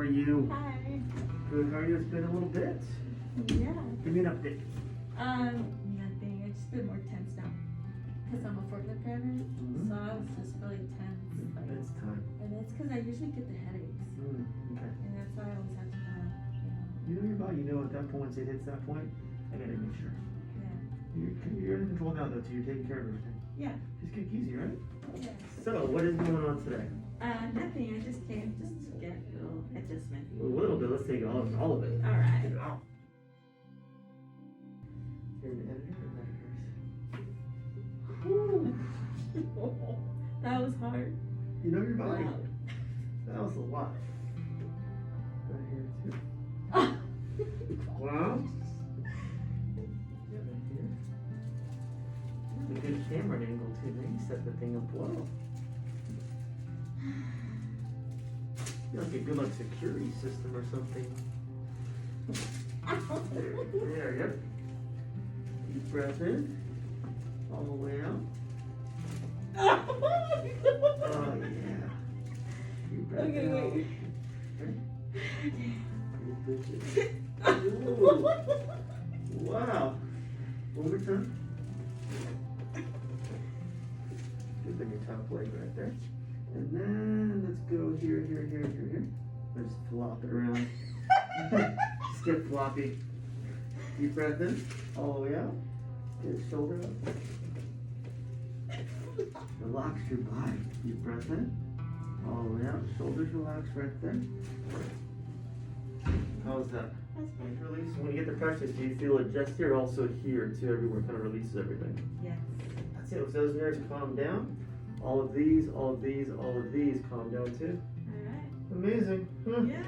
are you? Hi. Good, how are you? It's been a little bit. Yeah. Give me an update. Nothing. I've just been more tense now. Because I'm a forklift driver. So I was just really tense. Like, It's time. and it's because I usually get the headaches. Okay. And that's why I always have to know. You know your body, you know at that point, once it hits that point, I gotta make sure. Yeah. You're in control now though, so you're taking care of everything. Yeah. Just kick easy, right? Yes. So, what is going on today? Nothing. I just came just to get a little adjustment. A little bit, let's take all of it. All right. Get it all. You're an editor or editors? That was hard. You know your body. Wow. That was a lot. Right here too. Oh. Wow. Yeah, right here. You have a good camera angle too. Now you set the thing up well. You're like a good like security system or something. There, yep. Deep breath in. All the way out. Oh yeah. Deep breath Okay, in. wait. Ooh. Wow. One more time. Good thing your top leg right there. And then let's go here. Let's flop it around. Just get floppy. Deep breath in. All the way out. Get the shoulder up. Relax your body. Deep breath in. All the way out. Shoulders relax right there. How's that? That's Nice good. release. When you get the pressure, do you feel it just here, also here, too, everywhere? Kind of releases everything. Yes. That's it. Once those nerves calm down, all of these calm down too. All right. Amazing. Huh? Yeah.